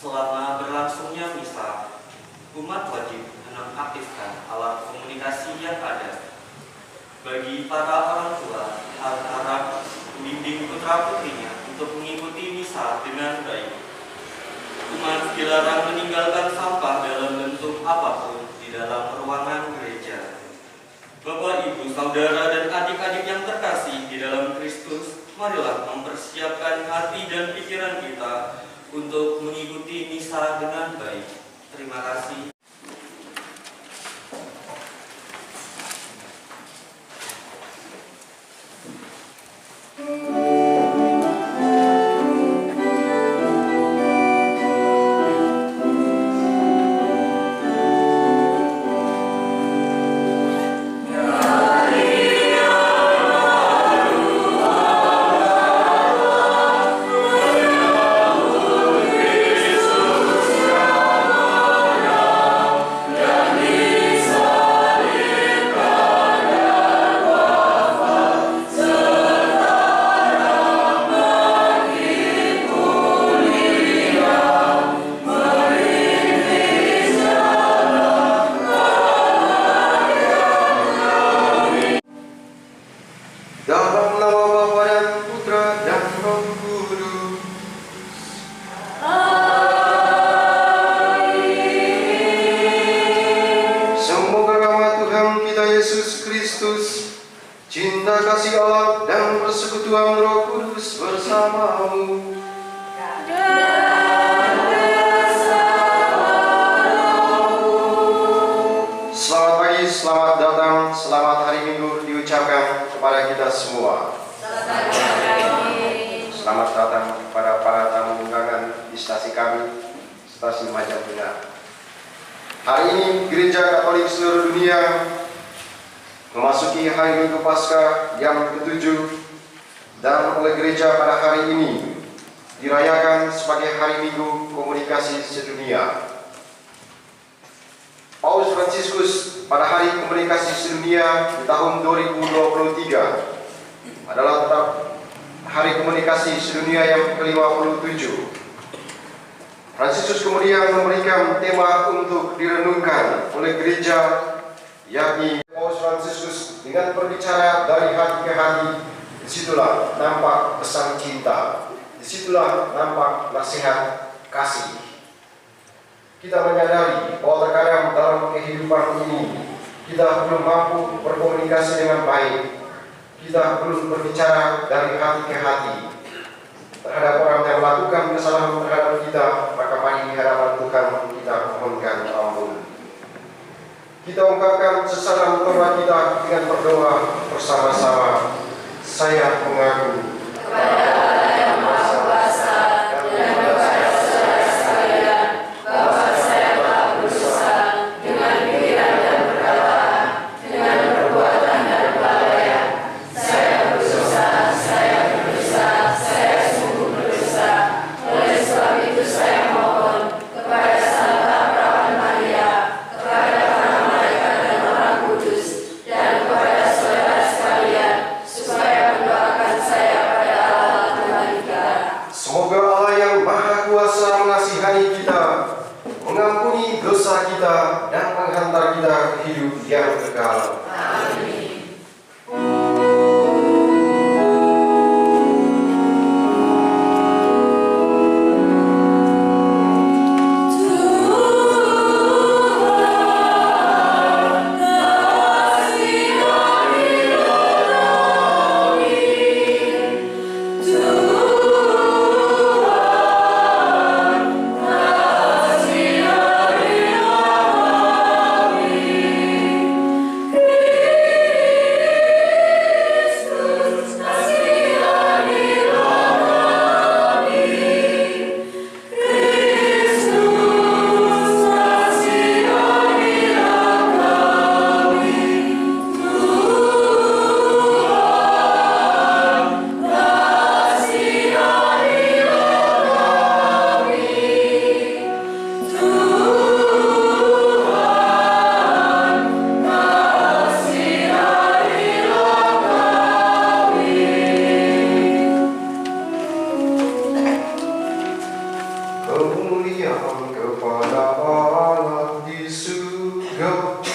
Selama berlangsungnya misa, umat wajib menonaktifkan alat komunikasi yang ada. Bagi para orang tua, harap membimbing putra-putrinya untuk mengikuti misa dengan baik. Umat dilarang meninggalkan sampah dalam bentuk apapun di dalam ruangan gereja. Bapak, Ibu, Saudara, dan adik-adik yang terkasih di dalam Kristus, marilah mempersiapkan hati dan pikiran kita untuk mengikuti misa dengan baik. Terima kasih. Cinta kasih Allah dan persekutuan Roh Kudus bersamamu. Selamat pagi, selamat datang, selamat hari Minggu diucapkan kepada kita semua. Selamat datang kepada para tamu undangan di stasi kami, Stasi Majapahit. Hari ini Gereja Katolik seluruh dunia memasuki hari Minggu Paskah yang ke-7, dan oleh gereja pada hari ini dirayakan sebagai Hari Minggu Komunikasi Sedunia. Paus Fransiskus pada Hari Komunikasi Sedunia di tahun 2023 adalah tetap Hari Komunikasi Sedunia yang ke-57. Fransiskus kemudian memberikan tema untuk direnungkan oleh gereja, yakni Paus Fransiskus dengan berbicara dari hati ke hati. Disitulah nampak pesan cinta, disitulah nampak nasihat kasih. Kita menyadari bahwa terkadang dalam kehidupan ini kita belum mampu berkomunikasi dengan baik. Kita belum berbicara dari hati ke hati terhadap orang yang melakukan kesalahan terhadap kita. Maka mari di hadapan Tuhan kita mohonkan ampun. Kita ungkapkan sesalam tobat kita dengan berdoa bersama-sama. Saya mengaku kepada Allah yang Maha Kuasa dan kepada saudara sekalian bahwa saya telah berdosa dengan pikiran dan perkataan, dengan perbuatan dan kelalaian. Saya berdosa, saya sungguh berdosa. Oleh sebab itu saya mohon kepada Santa Perawan Maria, kepada para malaikat dan orang kudus, dan kepada saudara sekalian, supaya mendoakan saya pada Allah Tuhan kita. Semoga Allah yang Maha Kuasa mengasihani kita, mengampuni dosa kita, dan menghantar kita ke hidup yang kekal. Amin. Amin. kemuliaan kepada Allah di surga.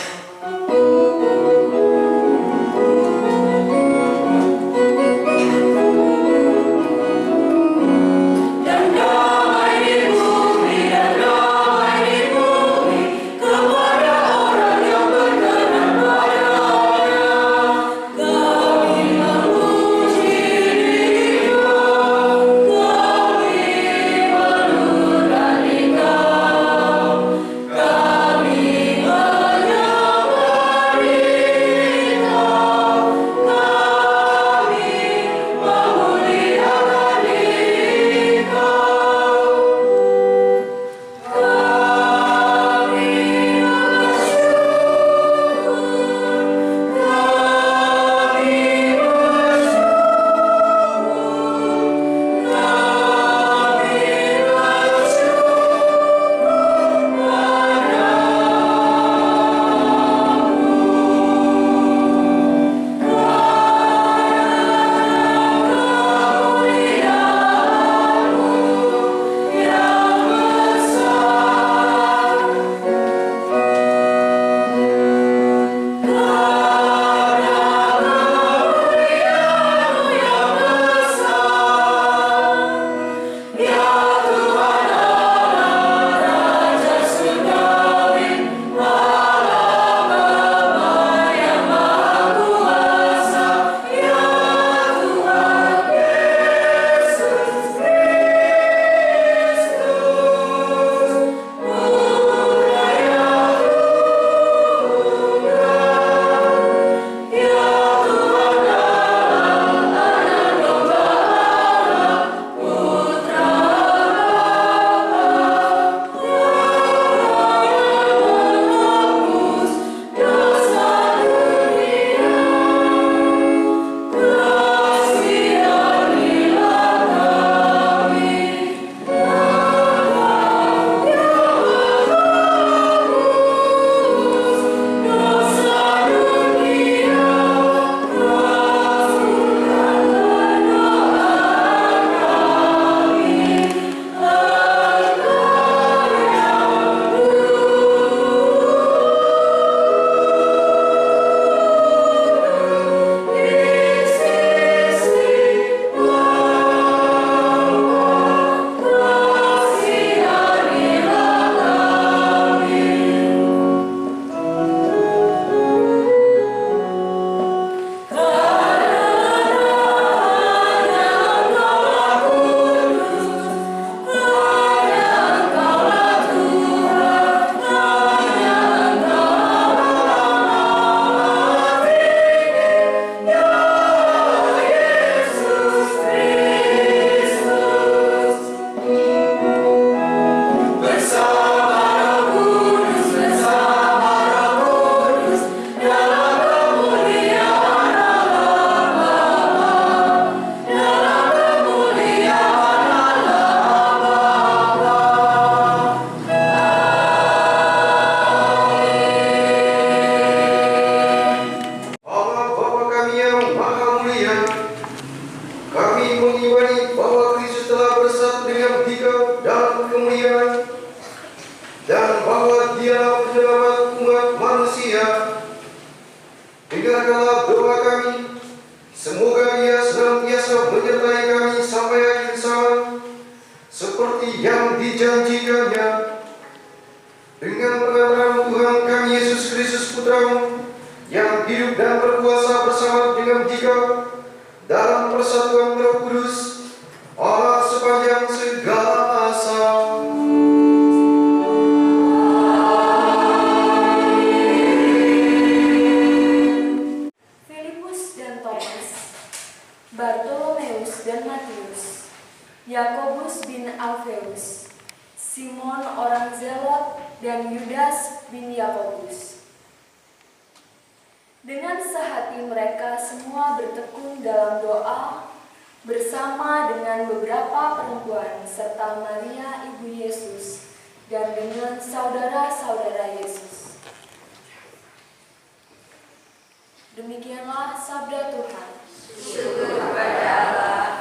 Dengarkanlah doa kami, semoga Ia senantiasa menyertai kami sampai akhir zaman, seperti yang dijanjikannya. Dengan pengantaran Tuhan kami Yesus Kristus Putra-Mu, yang hidup dan berkuasa bersama dengan Dikau dalam persatuan Roh Kudus, Allah sepanjang segala masa. Bartolomeus dan Matius, Yakobus bin Alfeus, Simon orang Zelot, dan Yudas bin Yakobus. Dengan sehati mereka semua bertekun dalam doa bersama dengan beberapa perempuan serta Maria ibu Yesus dan dengan saudara-saudara Yesus. Demikianlah sabda Tuhan. Syukur kepada Allah.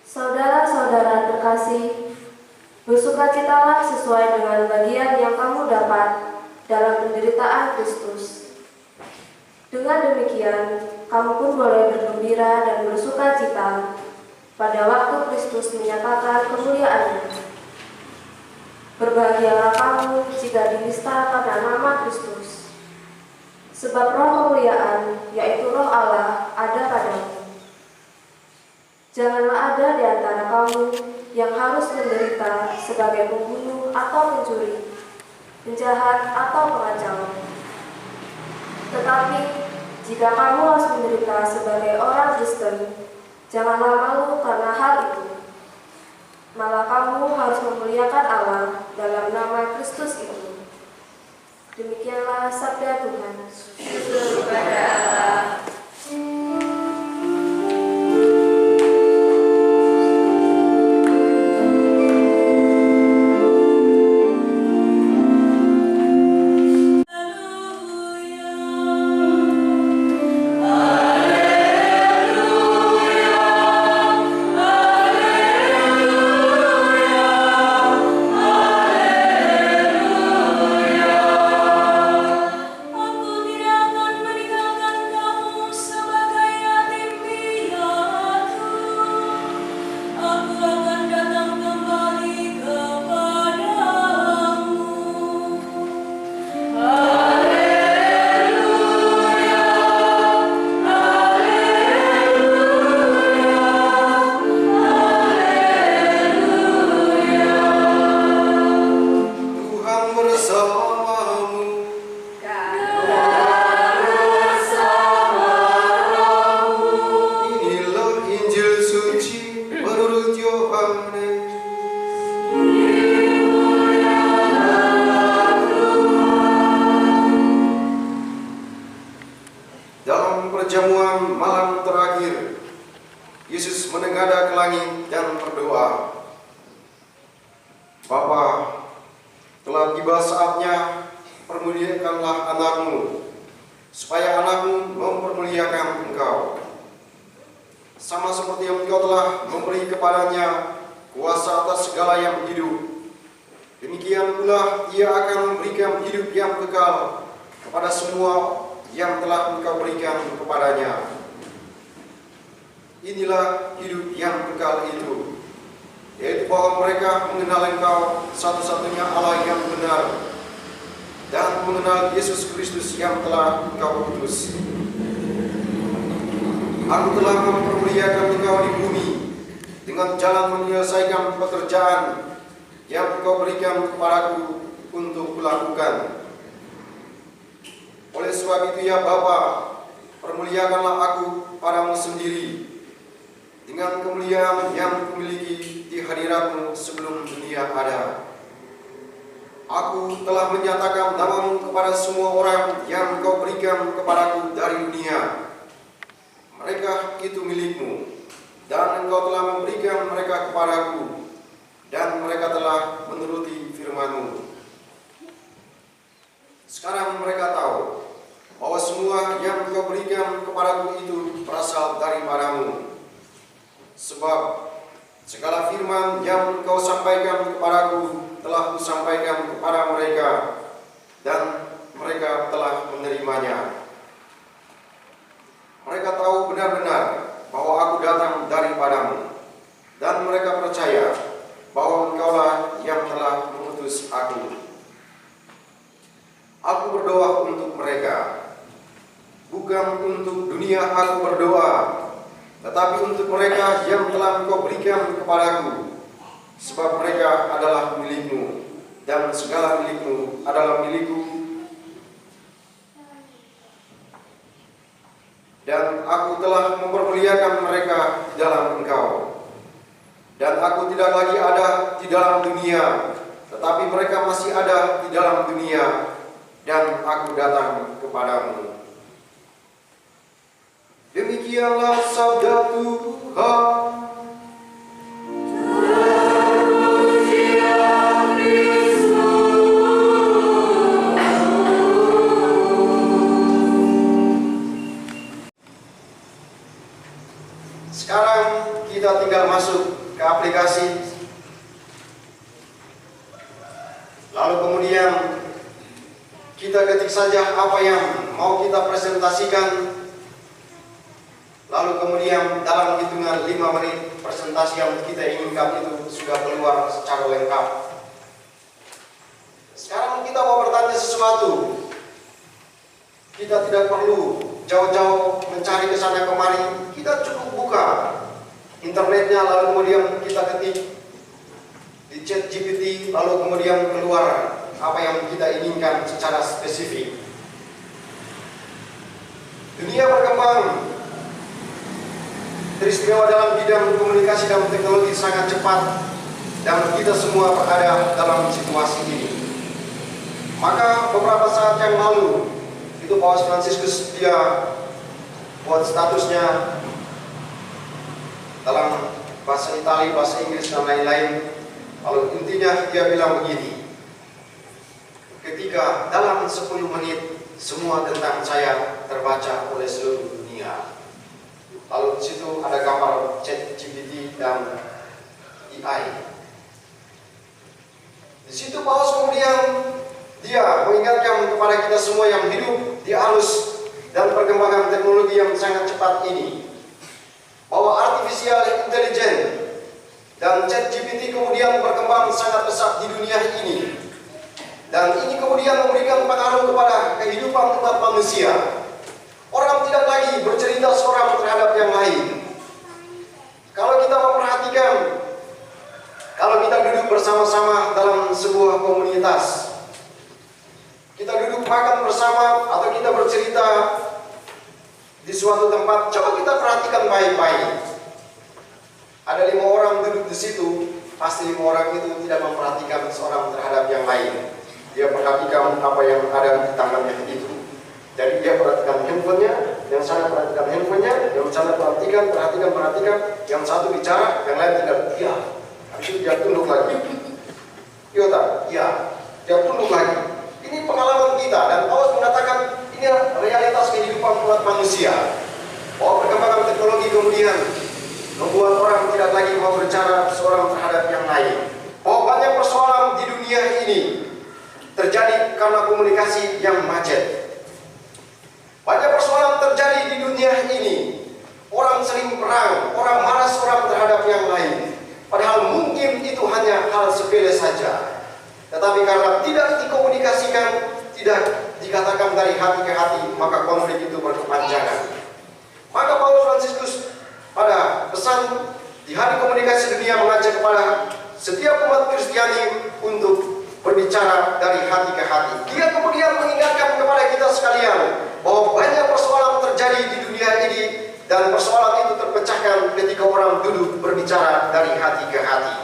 Saudara-saudara terkasih, bersukacitalah sesuai dengan bagian yang kamu dapat dalam penderitaan Kristus. Dengan demikian, kamu pun boleh bergembira dan bersukacita pada waktu Kristus menyatakan kemuliaannya. Berbahagialah kamu jika dinista karena nama Kristus, sebab roh kemuliaan, yaitu roh Allah, ada padamu. Janganlah ada di antara kamu yang harus menderita sebagai pembunuh atau pencuri, penjahat atau pengacau. Tetapi, jika kamu harus menderita sebagai orang Kristen, janganlah malu karena hal itu. Malah kamu harus memuliakan Allah dalam nama Kristus itu. Demikianlah sabda Tuhan. Syukur kepada Allah. Dalam perjamuan malam terakhir, Yesus menengadah ke langit dan berdoa, "Bapa, telah tiba saatnya, permuliakanlah anakmu, supaya anakmu mempermuliakan engkau. Sama seperti yang engkau telah memberi kepadanya kuasa atas segala yang hidup, demikian pula ia akan memberikan hidup yang kekal kepada semua yang telah engkau berikan kepadanya. Inilah hidup yang kekal itu, yaitu bahwa mereka mengenal engkau satu-satunya Allah yang benar, dan mengenal Yesus Kristus yang telah engkau utus. Aku telah mempermuliakan engkau di bumi dengan jalan menyelesaikan pekerjaan yang engkau berikan kepadaku untuk kulakukan. Oleh sebab itu ya Bapa, permuliakanlah aku padamu sendiri dengan kemuliaan yang kumiliki di hadiratmu sebelum dunia ada. Aku telah menyatakan namamu kepada semua orang yang engkau berikan kepadaku dari dunia. Mereka itu milikmu, dan engkau telah memberikan mereka kepadaku, dan mereka telah menuruti firman-Mu. Sekarang mereka tahu bahwa semua yang engkau berikan kepadaku itu berasal daripadamu. Sebab segala firman yang engkau sampaikan kepadaku telah kusampaikan kepada mereka, dan mereka telah menerimanya. Mereka tahu benar-benar bahwa aku datang daripadamu, dan mereka percaya bahwa engkaulah yang telah mengutus aku. Aku berdoa untuk mereka, bukan untuk dunia aku berdoa, tetapi untuk mereka yang telah engkau berikan kepadaku, sebab mereka adalah milikmu, dan segala milikmu adalah milikku, dan aku telah mempermuliakan mereka di dalam engkau. Dan aku tidak lagi ada di dalam dunia, tetapi mereka masih ada di dalam dunia, dan aku datang kepadamu." Demikianlah sabda Tuhan. Sekarang kita tinggal masuk ke aplikasi, lalu kemudian kita ketik saja apa yang mau kita presentasikan, lalu kemudian dalam hitungan 5 menit presentasi yang kita inginkan itu sudah keluar secara lengkap. Sekarang kita mau bertanya sesuatu, kita tidak perlu jauh-jauh mencari ke sana kemari, kita cukup buka internetnya, lalu kemudian kita ketik di ChatGPT, lalu kemudian keluar apa yang kita inginkan secara spesifik. Dunia berkembang teristimewa dalam bidang komunikasi dan teknologi sangat cepat, dan kita semua berada dalam situasi ini. Maka beberapa saat yang lalu itu Paus Fransiskus dia buat statusnya dalam bahasa Italia, bahasa Inggris dan lain-lain. Lalu intinya dia bilang begini, ketika dalam 10 menit semua tentang saya terbaca oleh seluruh dunia. Lalu di situ ada gambar ChatGPT dan AI. Di situ Paus kemudian dia mengingatkan kepada kita semua yang hidup di arus dan perkembangan teknologi yang sangat cepat ini, bahwa artificial intelligence dan ChatGPT kemudian berkembang sangat pesat di dunia ini, dan ini kemudian memberikan pengaruh kepada kehidupan umat manusia. Orang tidak lagi bercerita seorang terhadap yang lain. Kalau kita memperhatikan, kalau kita duduk bersama-sama dalam sebuah komunitas, kita duduk makan bersama atau kita bercerita di suatu tempat, coba kita perhatikan baik-baik. Ada 5 orang duduk di situ, pasti 5 orang itu tidak memperhatikan seorang terhadap yang lain. Dia perhatikan apa yang ada di tangannya itu. Jadi dia perhatikan handphonenya, yang sana perhatikan handphonenya, yang sana perhatikan, yang satu bicara, yang lain tidak. Iya, habis itu dia tunduk lagi. Iya, dia tunduk lagi. Ini pengalaman kita, dan Paus mengatakan ini realitas kehidupan umat manusia. Bahwa perkembangan teknologi kemudian membuat orang tidak lagi mau berbicara seorang terhadap yang lain. Bahwa banyak persoalan di dunia ini terjadi karena komunikasi yang macet. Banyak persoalan terjadi di dunia ini. Orang sering perang, orang marah seorang terhadap yang lain. Padahal mungkin itu hanya hal sepele saja. Tetapi karena tidak dikomunikasikan, tidak dikatakan dari hati ke hati, maka konflik itu berkepanjangan. Maka Paus Fransiskus pada pesan di Hari Komunikasi Dunia mengajak kepada setiap umat Kristiani untuk berbicara dari hati ke hati. Dia kemudian mengingatkan kepada kita sekalian bahwa banyak persoalan terjadi di dunia ini, dan persoalan itu terpecahkan ketika orang duduk berbicara dari hati ke hati.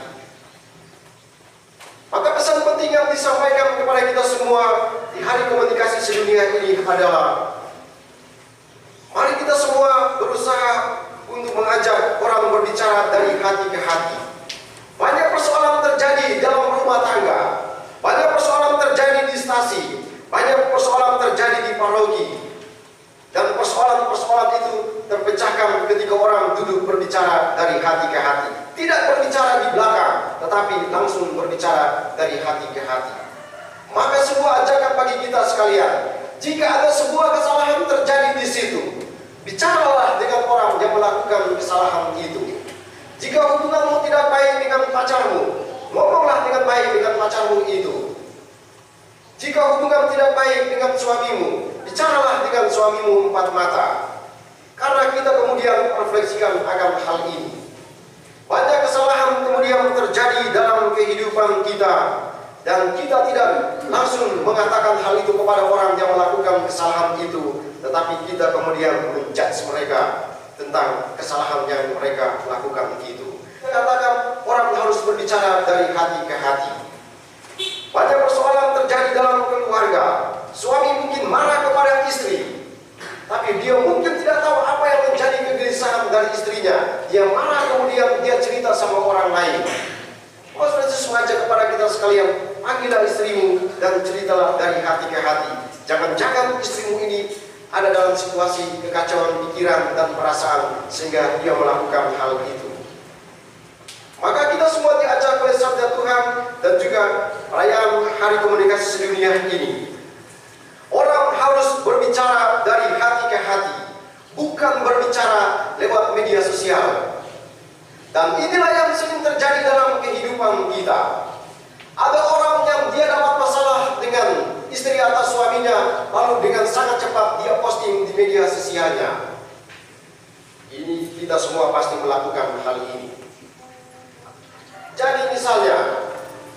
Maka pesan penting yang disampaikan kepada kita semua di Hari Komunikasi Sedunia ini adalah, mari kita semua berusaha untuk mengajak orang berbicara dari hati ke hati. Banyak persoalan terjadi dalam rumah tangga, banyak persoalan terjadi di stasi, banyak persoalan terjadi di paroki, dan persoalan-persoalan itu terpecahkan ketika orang duduk berbicara dari hati ke hati. Tidak berbicara di belakang, tetapi langsung berbicara dari hati ke hati. Maka sebuah ajakan bagi kita sekalian, jika ada sebuah kesalahan terjadi di situ, bicaralah dengan orang yang melakukan kesalahan itu. Jika hubunganmu tidak baik dengan pacarmu, ngomonglah dengan baik dengan pacarmu itu. Jika hubungan tidak baik dengan suamimu, bicaralah dengan suamimu 4 mata. Karena kita kemudian refleksikan akan hal ini. Banyak kesalahan kemudian terjadi dalam kehidupan kita, dan kita tidak langsung mengatakan hal itu kepada orang yang melakukan kesalahan itu, tetapi kita kemudian menjudge mereka tentang kesalahan yang mereka lakukan itu. Kita katakan orang harus berbicara dari hati ke hati. Banyak persoalan terjadi dalam keluarga. Suami mungkin marah kepada istri, tapi dia mungkin tidak tahu apa yang menjadi kegelisahan dari istrinya. Dia marah, kemudian dia cerita sama orang lain. Paus Fransiskus mengajak kepada kita sekalian, panggillah istrimu dan ceritalah dari hati ke hati. Jangan-jangan istrimu ini ada dalam situasi kekacauan pikiran dan perasaan sehingga dia melakukan hal itu. kita semua diajak oleh sabda Tuhan dan juga perayaan Hari Komunikasi Sedunia ini. Orang harus berbicara dari hati ke hati, bukan berbicara lewat media sosial. Dan inilah yang sering terjadi dalam kehidupan kita. Ada orang yang dia dapat masalah dengan istri atau suaminya, lalu dengan sangat cepat dia posting di media sosialnya. Ini kita semua pasti melakukan hal ini. Jadi misalnya,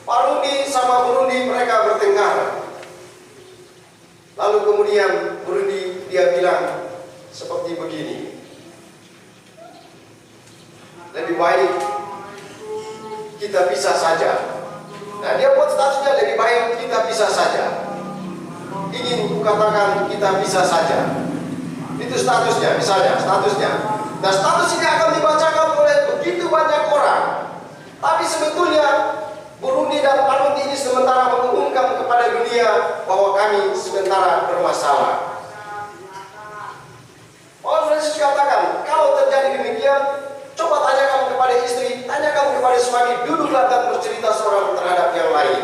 Pak Rudi sama Bu Rudi mereka bertengkar. Lalu kemudian Bu Rudi dia bilang seperti begini, lebih baik kita pisah saja. Nah, dia buat statusnya lebih baik kita pisah saja. Ingin kukatakan kita pisah saja. Itu statusnya, misalnya statusnya. Nah, status ini akan dibacakan oleh begitu banyak orang. Tapi sebetulnya Bu Rudi dan Pak Rudi ini sementara mengumumkan kepada dunia bahwa kami sementara bermasalah. Paulus Yesus katakan, kalau terjadi demikian, coba tanyakan kepada istri, tanyakan kepada suami, duduklah dan bercerita seorang terhadap yang lain.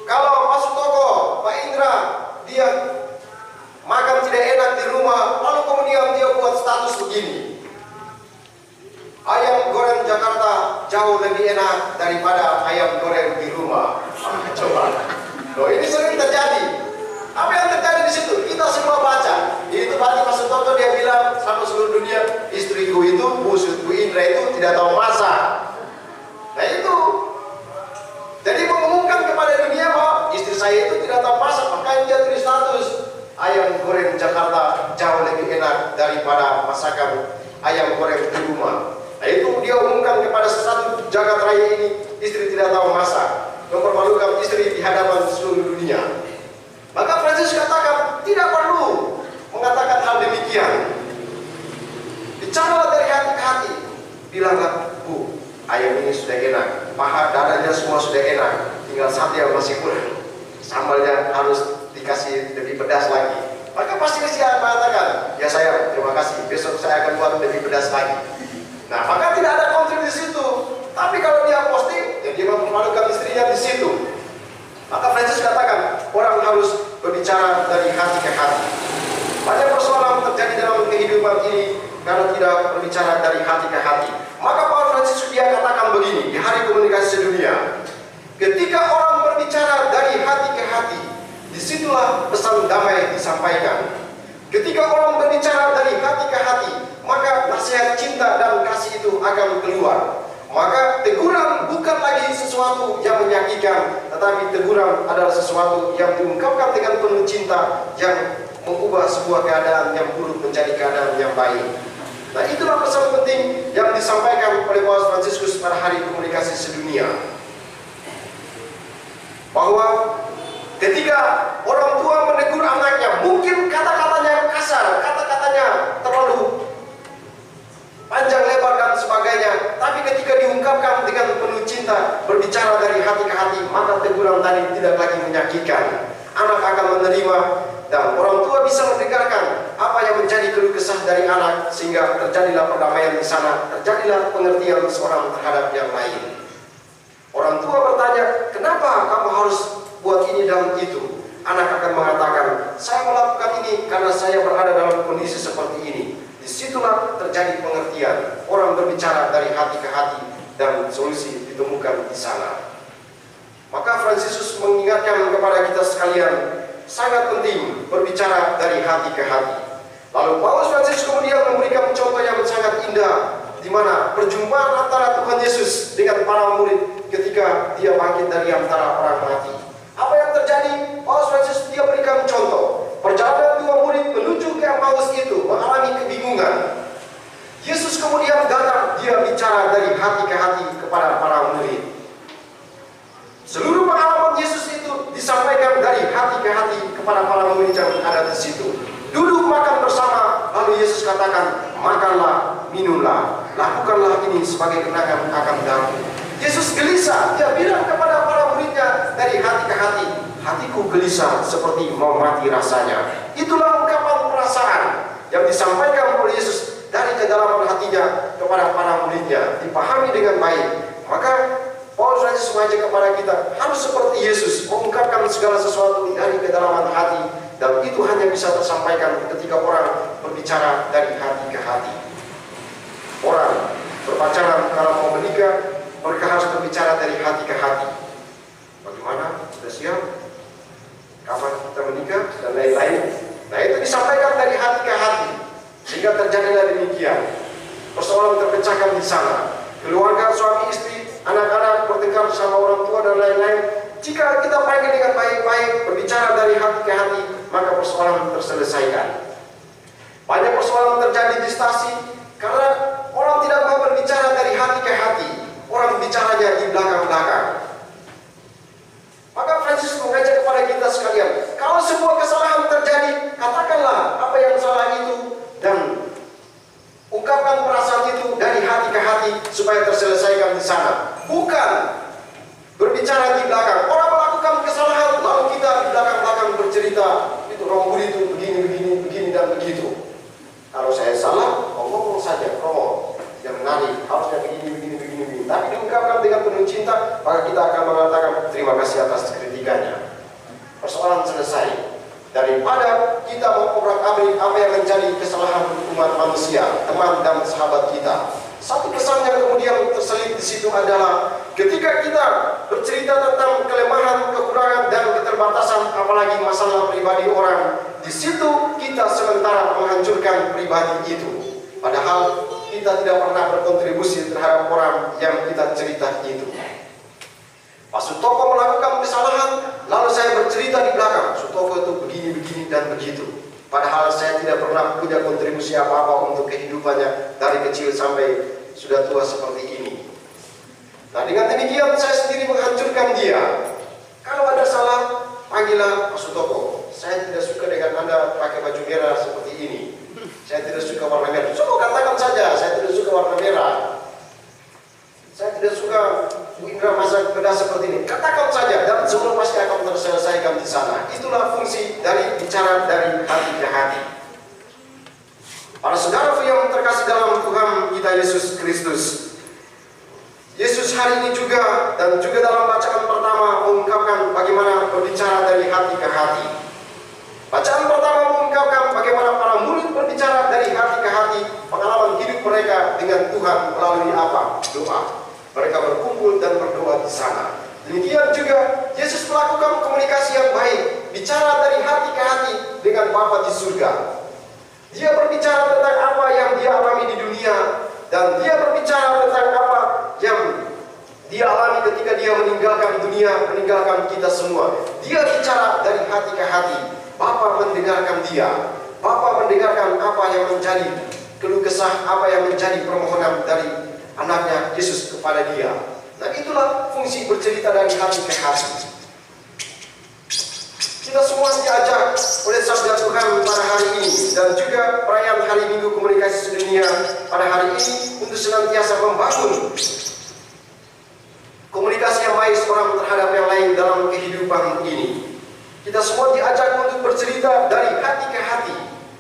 Kalau Pak Sutoko, Pak Indra, dia makan tidak enak di rumah, lalu kemudian dia buat status begini, ayam goreng Jakarta jauh lebih enak daripada ayam goreng di rumah. Coba, loh ini sering terjadi. Apa yang terjadi di situ? Kita semua baca. Itu berarti Pak Sutoto dia bilang sama seluruh dunia, istriku itu, Bu Indra itu tidak tahu masak. Nah itu. Jadi mengumumkan kepada dunia bahwa istri saya itu tidak tahu masak, makanya dia tulis status, ayam goreng Jakarta jauh lebih enak daripada masakan ayam goreng di rumah. Nah itu dia umumkan kepada satu jagat raya ini, istri tidak tahu masak, mempermalukan istri di hadapan seluruh dunia. Maka Fransiskus katakan, tidak perlu mengatakan hal demikian. Bicaralah dari hati ke hati. Bilanglah, Bu, ayam ini sudah enak, paha dadanya semua sudah enak, tinggal satu yang masih kurang, sambalnya harus dikasih lebih pedas lagi. Maka pasti dia mengatakan, ya sayang, terima kasih, besok saya akan buat lebih pedas lagi. Nah, maka tidak ada konflik di situ. Tapi kalau dia posting, ya dia mempermalukan istrinya di situ. Maka Fransiskus katakan, orang harus berbicara dari hati ke hati. Banyak persoalan terjadi dalam kehidupan ini karena tidak berbicara dari hati ke hati. Maka Paus Fransiskus dia katakan begini di Hari Komunikasi Sedunia, ketika orang berbicara dari hati ke hati, disitulah pesan damai disampaikan. Ketika orang berbicara dari hati ke hati, maka nasihat cinta dan kasih itu akan keluar. Maka teguran bukan lagi sesuatu yang menyakitkan, tetapi teguran adalah sesuatu yang diungkapkan dengan penuh cinta, yang mengubah sebuah keadaan yang buruk menjadi keadaan yang baik. Nah, itulah pesan penting yang disampaikan oleh Paus Fransiskus pada Hari Komunikasi Sedunia, bahwa ketika orang tua menegur anaknya, mungkin kata-katanya kasar, kata-katanya terlalu panjang lebar dan sebagainya, tapi ketika diungkapkan dengan penuh cinta, berbicara dari hati ke hati, maka teguran tadi tidak lagi menyakitkan. Anak akan menerima dan orang tua bisa mendengarkan apa yang menjadi keluh kesah dari anak, sehingga terjadilah perdamaian di sana, terjadilah pengertian seorang terhadap yang lain. Orang tua bertanya, kenapa kamu harus buat ini dan itu? Anak akan mengatakan, saya melakukan ini karena saya berada dalam kondisi seperti ini. Disitulah terjadi pengertian. Orang berbicara dari hati ke hati dan solusi ditemukan di sana. Maka Fransiskus mengingatkan kepada kita sekalian, sangat penting berbicara dari hati ke hati. Lalu Paus Fransiskus kemudian memberikan contoh yang sangat indah, di mana perjumpaan antara Tuhan Yesus dengan para murid ketika dia bangkit dari antara orang mati. Apa yang terjadi? Paus Fransiskus dia berikan contoh. Perjalanan dua murid menuju ke Emmaus itu mengalami kebingungan. Yesus kemudian datang, dia bicara dari hati ke hati kepada para murid. Seluruh pengalaman Yesus itu disampaikan dari hati ke hati kepada para murid yang ada di situ. Duduk makan bersama, lalu Yesus katakan, makanlah, minumlah, lakukanlah ini sebagai kenangan akan daku. Yesus gelisah, dia bilang kepada para muridnya dari hati ke hati, hatiku gelisah seperti mau mati rasanya. Itulah ungkapan perasaan yang disampaikan oleh Yesus dari kedalaman hatinya kepada para muridnya dipahami dengan baik. Maka Paulus Yesus mengajak kepada kita harus seperti Yesus, mengungkapkan segala sesuatu dari kedalaman hati, dan itu hanya bisa tersampaikan ketika orang berbicara dari hati ke hati. Orang berpacaran kalau mau menikah, mereka harus berbicara dari hati ke hati. Bagaimana? Sudah siap? Kapan kita menikah? Dan lain-lain. Nah, itu disampaikan dari hati ke hati, sehingga terjadilah demikian. Persoalan terpecahkan di sana. Keluarga, suami istri, anak-anak bertengkar sama orang tua dan lain-lain. Jika kita panggil dengan baik-baik, berbicara dari hati ke hati, maka persoalan terselesaikan. Banyak persoalan terjadi di stasi karena orang tidak mau berbicara dari hati ke hati. Orang bicaranya di belakang-belakang. Maka Fransiskus mengajak kepada kita sekalian, kalau sebuah kesalahan terjadi, katakanlah apa yang salah itu dan ungkapkan perasaan itu dari hati ke hati supaya terselesaikan di sana. Bukan berbicara di belakang. Orang melakukan kesalahan lalu kita di belakang-belakang bercerita, itu Romo itu begini dan begitu. Kalau saya salah, ngomong saja, Romo yang menarik, harusnya begini. Tapi diungkapkan dengan penuh cinta, maka kita akan mengatakan terima kasih atas kritikannya. Persoalan selesai. Daripada kita mengobrak-abrik apa yang menjadi kesalahan umat manusia, teman dan sahabat kita. Satu pesan yang kemudian terselip di situ adalah ketika kita bercerita tentang kelemahan, kekurangan dan keterbatasan, apalagi masalah pribadi orang, di situ kita sementara menghancurkan pribadi itu. Padahal kita tidak pernah berkontribusi terhadap orang yang kita cerita itu. Pak Sutoko melakukan kesalahan, lalu saya bercerita di belakang, Sutoko itu begini dan begitu. Padahal saya tidak pernah punya kontribusi apa-apa untuk kehidupannya dari kecil sampai sudah tua seperti ini. Nah, dengan demikian saya sendiri menghancurkan dia. Kalau ada salah, panggillah Pak Sutoko. Saya tidak suka dengan Anda pakai baju merah seperti ini. Saya tidak suka warna merah. Coba katakan saja, saya tidak suka warna merah. Saya tidak suka Bu Indra masak pedas seperti ini. Katakan saja, dan semua pasti akan terselesaikan di sana. Itulah fungsi dari bicara dari hati ke hati. Para saudara yang terkasih dalam Tuhan kita Yesus Kristus, Yesus hari ini juga dan juga dalam bacaan pertama mengungkapkan bagaimana berbicara dari hati ke hati. Bacaan pertama mengungkapkan bagaimana para murid berbicara dari hati ke hati, pengalaman hidup mereka dengan Tuhan melalui apa? Doa. Mereka berkumpul dan berdoa di sana. Demikian juga Yesus melakukan komunikasi yang baik, bicara dari hati ke hati dengan Bapa di surga. Dia berbicara tentang apa yang dia alami di dunia, dan dia berbicara tentang apa yang dia alami ketika dia meninggalkan dunia, meninggalkan kita semua. Dia bicara dari hati ke hati. Bapa mendengarkan dia. Bapa mendengarkan apa yang menjadi keluh kesah, apa yang menjadi permohonan dari anaknya Yesus kepada dia. Nah, itulah fungsi bercerita dari hati ke hati. Kita semua diajak oleh sabda Tuhan pada hari ini dan juga perayaan Hari Minggu Komunikasi Sedunia pada hari ini untuk senantiasa membangun komunikasi yang baik seorang terhadap yang lain dalam kehidupan ini. Kita semua diajak untuk bercerita dari hati ke hati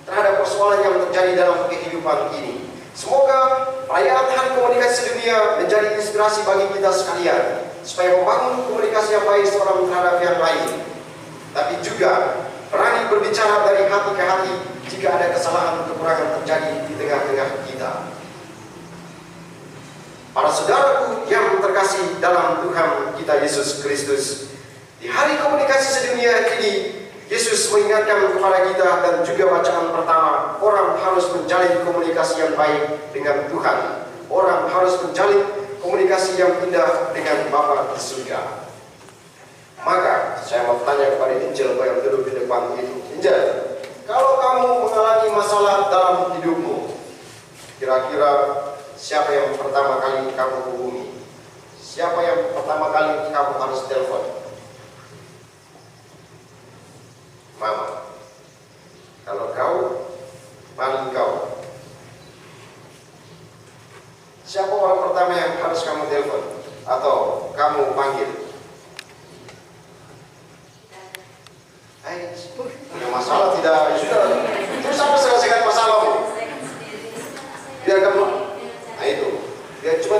terhadap persoalan yang terjadi dalam kehidupan ini. Semoga perayaan Hari Komunikasi Sedunia menjadi inspirasi bagi kita sekalian supaya membangun komunikasi yang baik seorang terhadap yang lain, tapi juga berani berbicara dari hati ke hati jika ada kesalahan kekurangan terjadi di tengah-tengah kita. Para saudaraku yang terkasih dalam Tuhan kita Yesus Kristus, di Hari Komunikasi Sedunia ini Yesus mengingatkan kepada kita dan juga bacaan pertama, orang harus menjalin komunikasi yang baik dengan Tuhan. Orang harus menjalin komunikasi yang indah dengan Bapa di surga. Maka saya mau tanya kepada Injil yang duduk di depan itu, Injil, kalau kamu mengalami masalah dalam hidupmu, kira-kira siapa yang pertama kali kamu hubungi? Siapa yang pertama kali kamu harus telepon? Mama. Kalau kau, paling kau. Siapa orang pertama yang harus kamu telepon atau kamu panggil? Punya masalah tidak? Sudah, terus apa selesaikan masalahmu?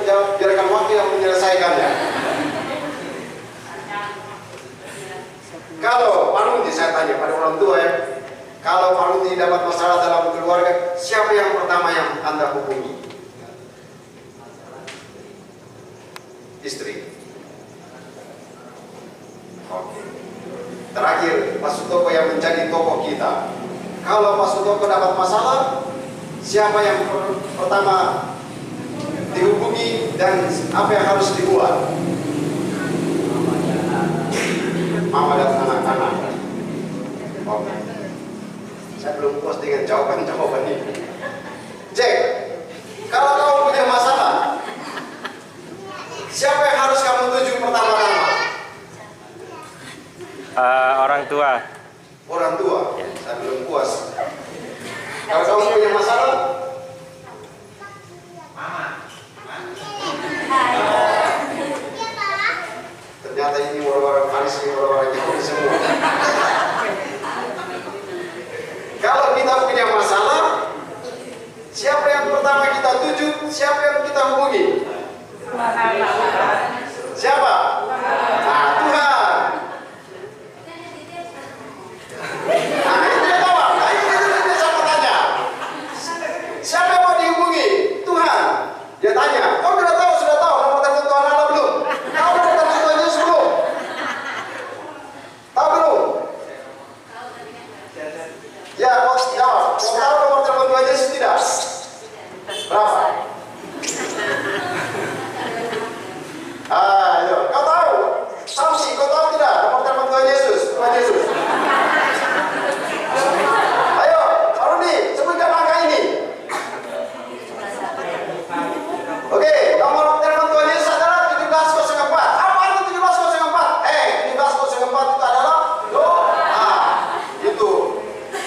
menjawab, biarkan waktu yang menyelesaikannya. Kalau Pak Lundi, saya tanya pada orang tua ya, kalau Pak Lundi dapat masalah dalam keluarga, siapa yang pertama yang Anda hubungi? Istri. Oke. Terakhir, Pak Sutoko yang menjadi tokoh kita. Kalau Pak Sutoko dapat masalah, siapa yang pertama dihubungi dan apa yang harus dibuat? Mama dan anak-anak. Oke. Saya belum puas dengan jawaban ini. Jack, kalau kamu punya masalah, siapa yang harus kamu tuju pertama-tama? Orang tua. Orang tua. Saya belum puas. Kalau kamu punya masalah, ternyata ini orang-orang Farisi, orang-orang Yahudi semua. Kalau kita punya masalah, siapa yang pertama kita tuju? Siapa yang kita hubungi? Siapa? Nah, Tuhan. Nah, itu dia tahu. Nah, itu sama tanya. Siapa yang mau dihubungi? Tuhan. Dia tanya, kau sudah tahu nomor telepon Tuhan Allah belum? Tahu nomor telepon Tuhan Yesus belum? Tahu belum? Ya, kau jawab. Kau tahu nomor telepon Tuhan Yesus tidak? Berapa? Ayo, kau tahu? Samsi, kau tahu tidak nomor telepon Tuhan Yesus? Tuhan Yesus. Ayo, Aruni, sebutkan angka ini. Oke, nomor telepon Tuhan Yesus adalah 1704. Apa itu 1704? 1704 itu adalah doa. Itu.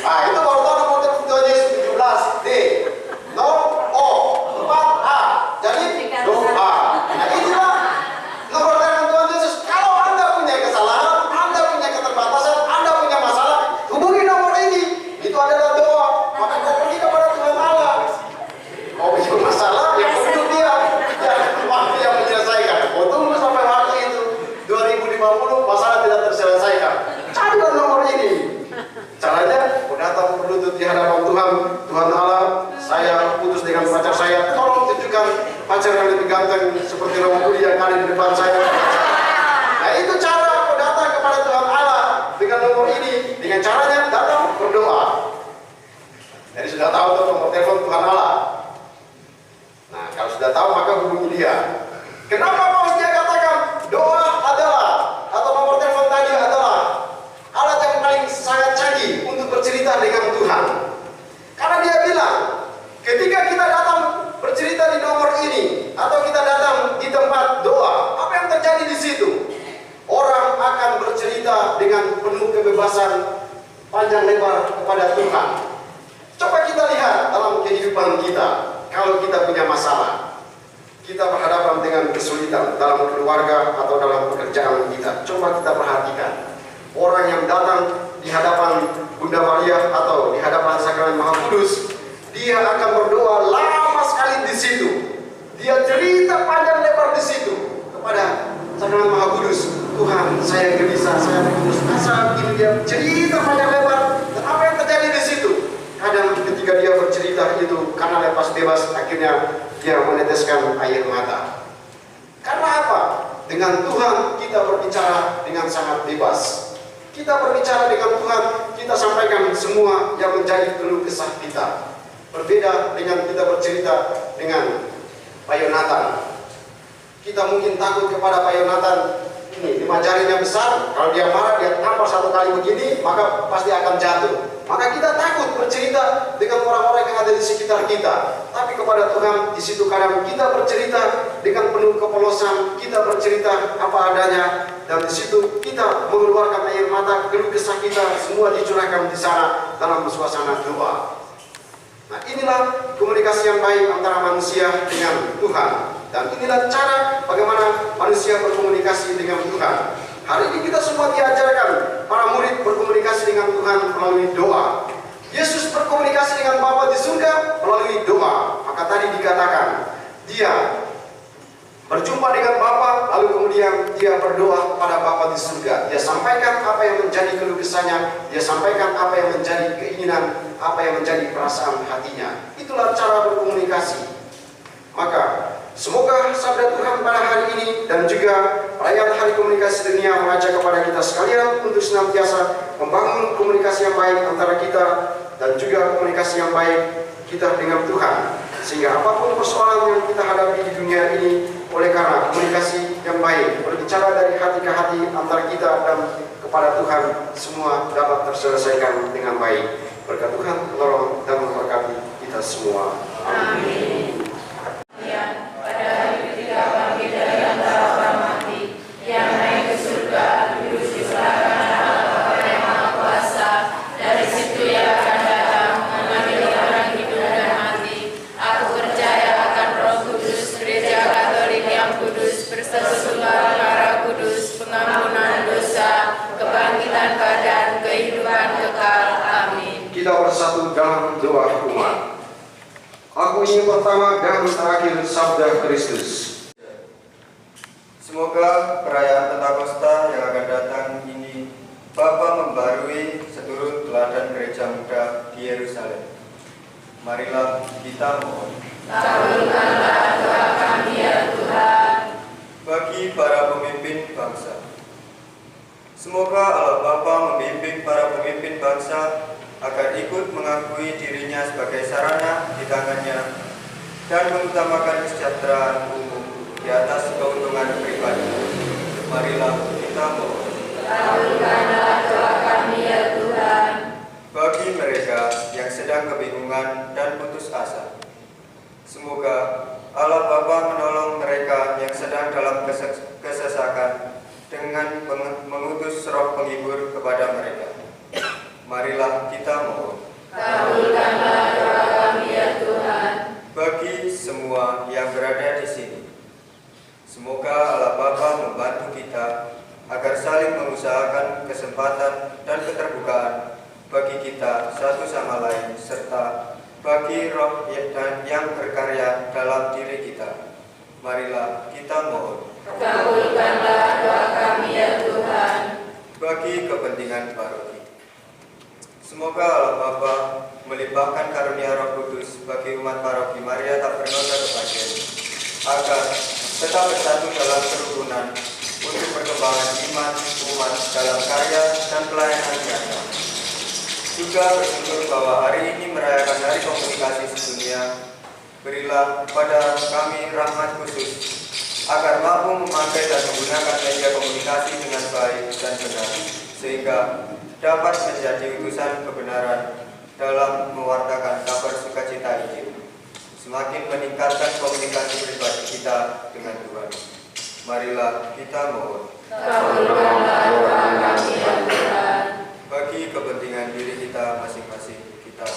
Ah, itu baru tahu nomor telepon Tuhan Yesus 17D. No O 4A. Jadi doa. Nah, itulah nomor telepon Tuhan Yesus. Kalau Anda punya kesalahan, Anda punya keterbatasan, Anda punya masalah, hubungi nomor ini. Itu adalah doa. Maka kau pergi kepada Tuhan Allah. Kau punya masalah, ya kau duduk dia. Ya, waktu yang menyelesaikan. Kau tunggu sampai waktu itu 2050 masalah tidak terselesaikan. Carilah nomor ini. Caranya, kau datang berlutut di hadapan Tuhan. Tuhan Allah, saya putus dengan pacar saya. Tolong tunjukkan pacar yang lebih ganteng seperti Romo Budi yang ada di depan saya. Nah, itu cara kau datang kepada Tuhan Allah dengan nomor ini. Dengan caranya datang berdoa. Jadi sudah tahu tuh nomor telepon Tuhan Allah. Nah, kalau sudah tahu maka hubungi dia. Kenapa Paulus dia katakan doa adalah atau nomor telepon tadi adalah alat yang paling sangat canggih untuk bercerita dengan Tuhan. Karena dia bilang, ketika kita datang bercerita di nomor ini atau kita datang di tempat doa, apa yang terjadi di situ? Orang akan bercerita dengan penuh kebebasan panjang lebar kepada Tuhan. Coba kita lihat dalam kehidupan kita. Kalau kita punya masalah, kita berhadapan dengan kesulitan dalam keluarga atau dalam pekerjaan kita. Coba kita perhatikan. Orang yang datang di hadapan Bunda Maria atau di hadapan Sakramen Maha Kudus, dia akan berdoa lama sekali di situ. Dia cerita panjang lebar di situ kepada Sakramen Maha Kudus. Tuhan, saya gelisah, saya putus asa, begini dia cerita panjang lebar. Dan apa yang terjadi di situ? Kadang ketika dia bercerita itu karena lepas bebas, akhirnya dia meneteskan air mata. Karena apa? Dengan Tuhan kita berbicara dengan sangat bebas. Kita berbicara dengan Tuhan, kita sampaikan semua yang menjadi keluh kesah kita. Berbeda dengan kita bercerita dengan Pak Yonatan. Kita mungkin takut kepada Pak Yonatan. Ini 5 jarinya besar, kalau dia marah, dia tampar 1 kali begini, maka pasti akan jatuh. Maka kita takut bercerita dengan orang-orang yang ada di sekitar kita. Tapi kepada Tuhan, di situ kadang kita bercerita dengan penuh kepolosan, kita bercerita apa adanya, dan di situ kita mengeluarkan air mata, keluh kesah kita, semua dicurahkan di sana dalam suasana doa. Nah, inilah komunikasi yang baik antara manusia dengan Tuhan. Dan inilah cara bagaimana manusia berkomunikasi dengan Tuhan. Hari ini kita semua diajarkan para murid berkomunikasi dengan Tuhan melalui doa. Yesus berkomunikasi dengan Bapa di surga melalui doa. Maka tadi dikatakan, dia berjumpa dengan Bapa, lalu kemudian dia berdoa kepada Bapa di surga. Dia sampaikan apa yang menjadi keluh kesahnya, dia sampaikan apa yang menjadi keinginan, apa yang menjadi perasaan hatinya. Itulah cara berkomunikasi. Maka semoga sabda Tuhan pada hari ini dan juga perayaan Hari Komunikasi Dunia mengajak kepada kita sekalian untuk senantiasa membangun komunikasi yang baik antara kita dan juga komunikasi yang baik kita dengan Tuhan. Sehingga apapun persoalan yang kita hadapi di dunia ini, oleh karena komunikasi yang baik, berbicara dari hati ke hati antara kita dan kepada Tuhan, semua dapat terselesaikan dengan baik. Berkat Tuhan menolong dan memberkati kita semua. Amin. Pada hari ketiga bangkit dari antara orang mati, yang naik ke surga, duduk di sebelah kanan Bapa yang Maha Kuasa. Dari situ ia akan datang mengambil orang hidup dan mati. Aku percaya akan Roh Kudus, Gereja Katolik yang kudus, persekutuan darah kudus, pengampunan dosa, kebangkitan badan, kehidupan kekal. Amin. Kita bersatu dalam doa umat. Aku ini pertama dan terakhir sabda Kristus. Semoga perayaan Pentakosta yang akan datang ini Bapa membarui seturut teladan gereja muda di Yerusalem. Marilah kita mohon. Kabulkanlah doa kami ya Tuhan. Bagi para pemimpin bangsa, semoga Allah Bapa membimbing para pemimpin bangsa agar ikut mengakui dirinya sebagai sarana di tangannya dan mengutamakan kesejahteraan umum di atas keuntungan pribadi. Marilah kita mohon. Kabulkanlah doa kami ya Tuhan. Bagi mereka yang sedang kebingungan dan putus asa, semoga Allah Bapa menolong mereka yang sedang dalam kesesakan dengan mengutus Roh penghibur kepada mereka. Marilah kita mohon. Kabulkanlah doa kami ya Tuhan. Bagi semua yang berada di sini, semoga Allah Bapa membantu kita agar saling mengusahakan kesempatan dan keterbukaan bagi kita satu sama lain, serta bagi Roh yang berkarya dalam diri kita. Marilah kita mohon. Kabulkanlah doa kami ya Tuhan. Bagi kepentingan paroki, semoga Allah Bapa melimpahkan karunia Roh Kudus bagi umat paroki Maria Tak Bernoda Kebahagiaan, agar tetap bersatu dalam kerukunan untuk perkembangan iman umat dalam karya dan pelayanan nyata. Juga bersyukur bahwa hari ini merayakan Hari Komunikasi Sedunia. Berilah pada kami rahmat khusus agar mampu memakai dan menggunakan media komunikasi dengan baik dan benar, sehingga dapat menjadi utusan kebenaran dalam mewartakan kabar sukacita Injil, semakin meningkatkan komunikasi pribadi kita dengan Tuhan. Marilah kita mohon. Kabulkanlah doa kami ya Tuhan. Bagi kepentingan diri kita masing-masing, kita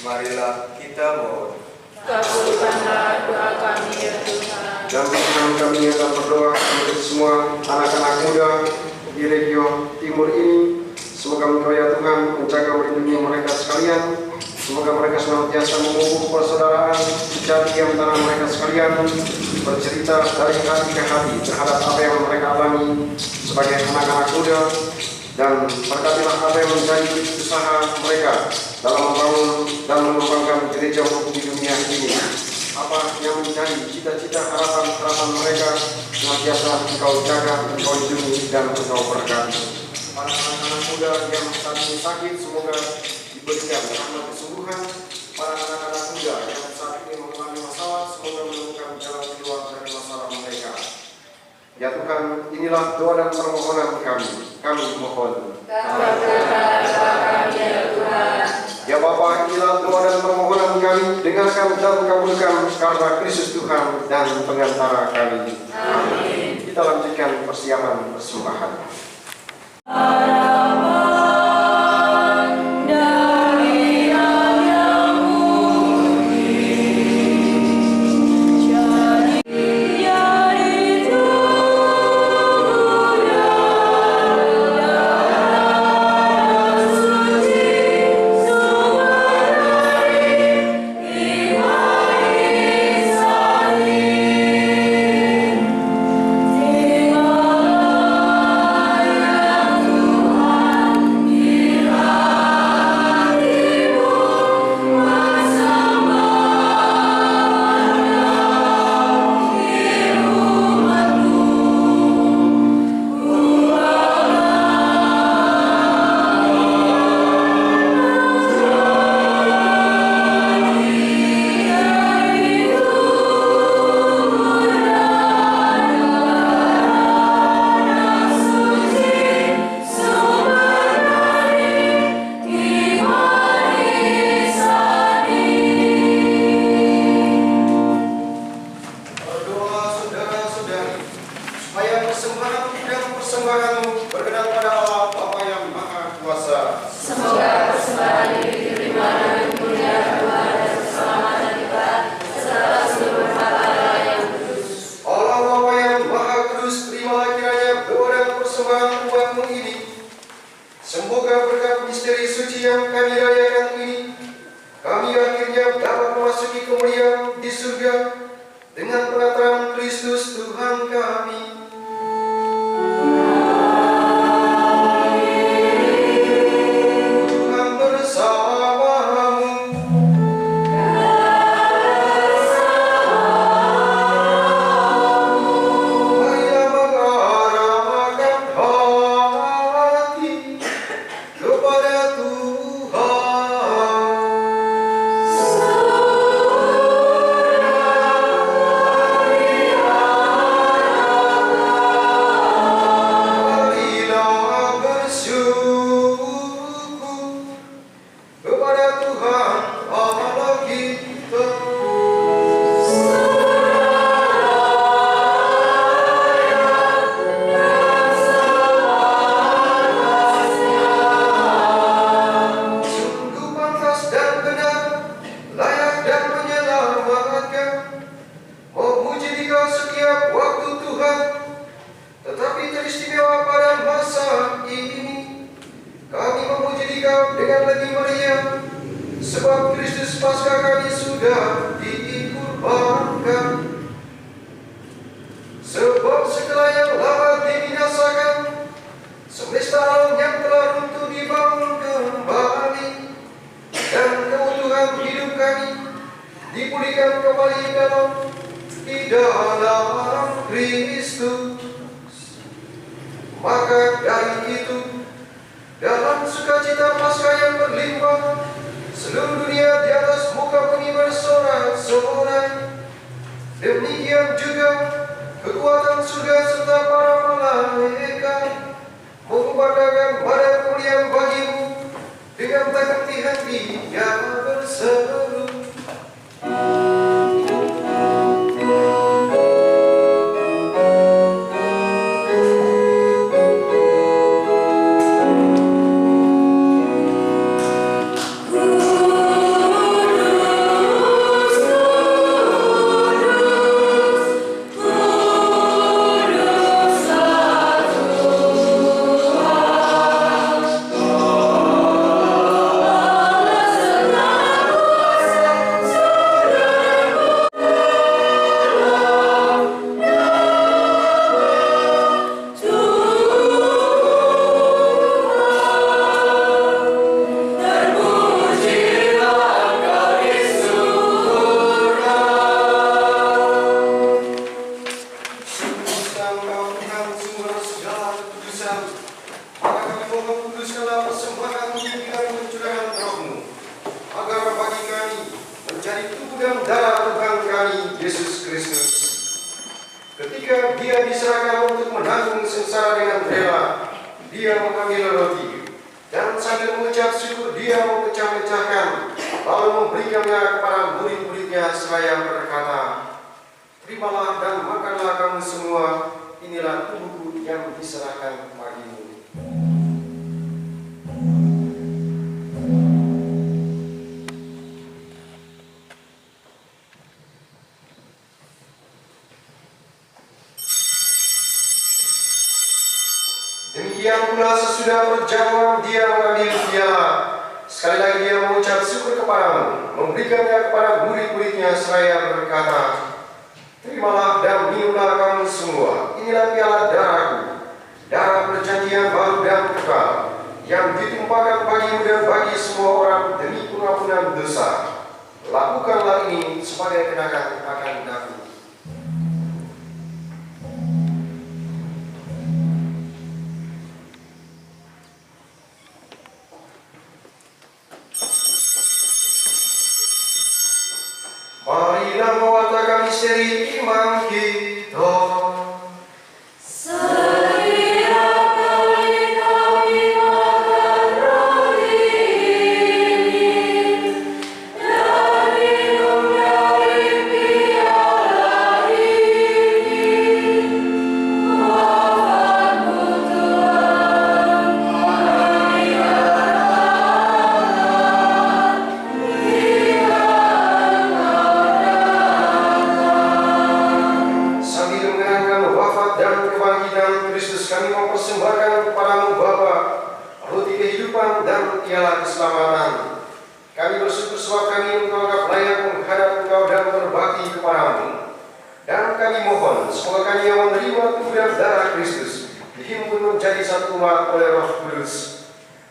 marilah kita mohon. Kabulkanlah doa kami ya Tuhan. Dan Tuhan kami akan berdoa untuk semua anak-anak muda di region timur ini. Semoga Engkau ya Tuhan menjaga melindungi mereka sekalian. Semoga mereka senantiasa memupuk persaudaraan sejati antara mereka sekalian, bercerita dari hati ke hati terhadap apa yang mereka alami sebagai anak-anak muda, dan berkatilah apa yang menjadi usaha mereka dalam membangun dan mengembangkan gereja di dunia ini. Apa yang menjadi cita-cita harapan mereka senantiasa Engkau jaga, Engkau lindungi, dan Engkau berkati. Para anak-anak muda yang saat ini sakit, semoga diberikan rahmat kesembuhan. Para anak-anak muda yang saat ini mengalami masalah, semoga menemukan jalan keluar dari masalah mereka. Ya Tuhan, inilah doa dan permohonan kami. Kami mohon. Kabulkanlah doa kami ya Tuhan. Ya Bapa, inilah doa dan permohonan kami. Dengarkan dan kabulkan karena Kristus Tuhan dan pengantara kami. Amin. Kita lanjutkan persiapan persembahan. Semoga berkat misteri suci yang kami rayakan ini, kami akhirnya dapat memasuki kemuliaan di surga dengan penataran Kristus Tuhan kami. Tuhan bersamamu. Marilah mengarahkan hati kepada Tuhan. Marilah bersyukur kepada Tuhan Allah kita. Sungguh pantas dan benar, layak dan menyelamatkan, memuji Dikau setiap waktu Tuhan. Tetapi teristimewa pada masa ini, kami memuji Dikau dengan lebih meriah, sebab Kristus Paskah kami sudah dikurbankan. Sebab segala yang lama dibinasakan, semesta alam yang telah runtuh dibangun kembali, dan keutuhan hidup kami dipulihkan kembali di dalam Kristus. Maka dari itu, dalam sukacita Paskah yang berlimpah, seluruh dunia di atas muka bumi bersorak-sorai. Demikian juga kekuatan surga serta para malaikat mengumandangkan pada kemuliaan bagimu dengan tak henti-henti yang berseru. Ketika dia diserahkan untuk menanggung sengsara dengan rela, dia mengambil roti dan sambil mengucap syukur dia memecah-mecahkan, lalu memberikannya kepada murid-muridnya seraya berkata, "Terimalah dan makanlah kamu semua, inilah tubuhku yang diserahkan bagimu." Demikian pula sesudah berjamuan dia mengambil piala. Sekali lagi dia mengucap syukur kepadamu, memberikannya kepada murid-muridnya seraya berkata, "Terimalah dan minumlah kamu semua, inilah piala darahku, darah perjanjian baru dan kekal, yang ditumpahkan bagimu dan bagi semua orang demi pengampunan dosa. Lakukanlah ini sebagai kenangan akan aku." Marilah mewartakan misteri iman kita. ialah keselamatan. Kami bersyukur sebab kami menganggap layak menghadap Engkau dan berbakti kepadamu. Dan kami mohon, semoga kami yang menerima tubuh dan darah Kristus dihimpun menjadi satu umat oleh Roh Kudus.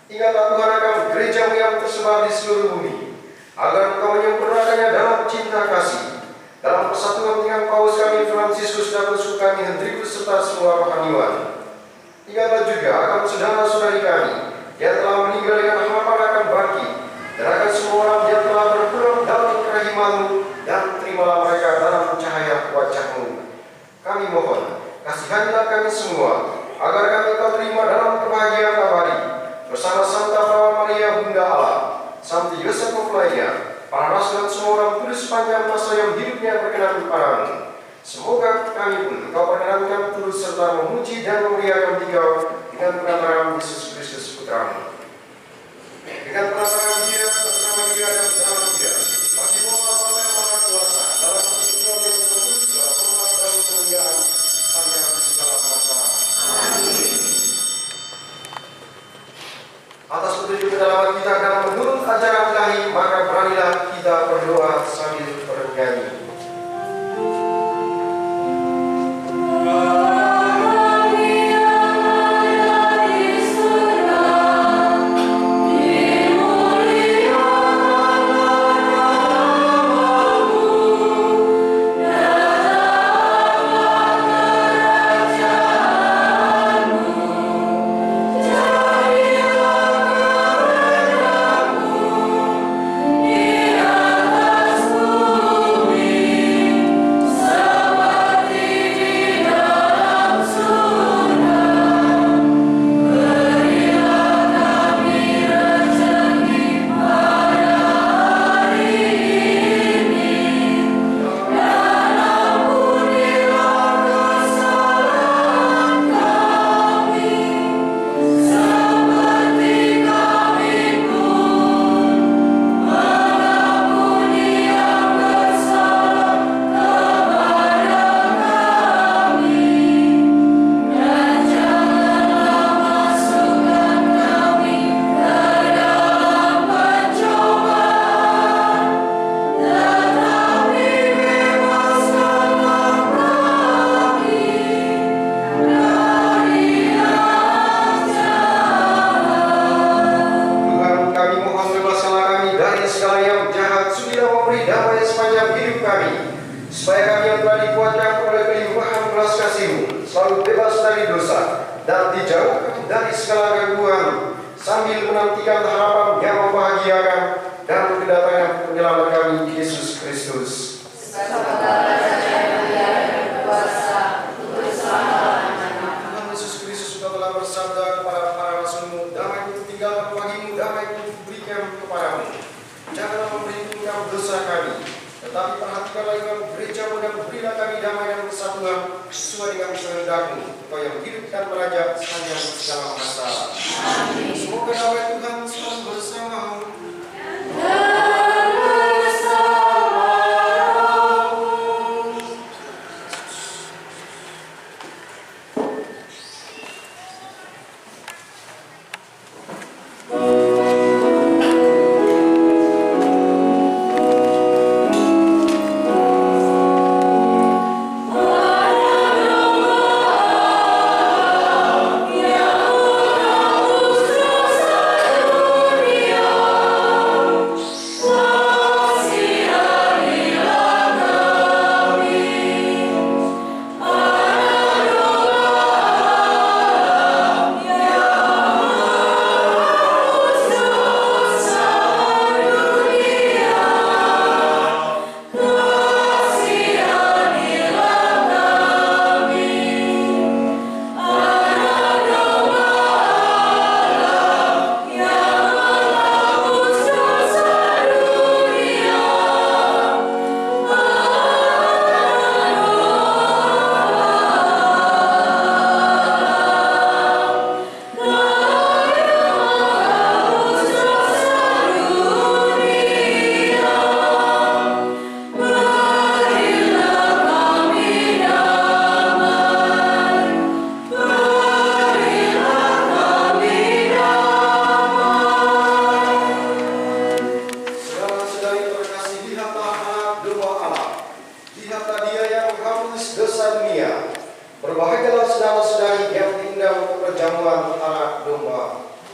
Ingatlah Tuhan akan gereja-Mu yang tersebar di seluruh bumi, agar Engkau menyempurnakannya dalam cinta kasih, dalam persatuan dengan Paus kami Fransiskus dan uskup kami Hendrikus serta semua rohaniwan. Ingatlah juga akan saudara-saudari kami yang telah meninggal dengan harapan akan bangkit, dan akan semua orang yang telah berpulang dalam kerahiman-Mu, dan terimalah mereka dalam cahaya wajah-Mu. Kami mohon, kasihanilah kami semua, agar kami Kau terima dalam kebahagiaan abadi, bersama Santa Perawan Maria Bunda Allah, Santo Yosef mempelainya, para rasul dan semua orang kudus sepanjang masa yang hidupnya berkenan kepadamu. Semoga kami pun Kau perkenankan terus serta memuji dan memuliakan Engkau dengan perantaraan Yesus Kristus Putra-Mu. Dengan perantaraan Dia, bersama Dia dan dalam Dia, bagi Allah Bapa yang Maha Kuasa, dalam persekutuan yang penuh segala hormat dan kemuliaan sepanjang segala masa. Amin. Atas petunjuk kedalaman kita dan menurut ajaran ilahi, maka beranilah kita berdoa sambil bernyanyi. Oh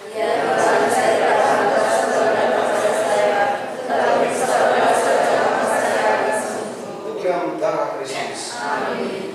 Ia telah menceritakan kesabaran kepada saya, telah bersabar selama saya bersungguh. Dalam darah Kristus. Amin.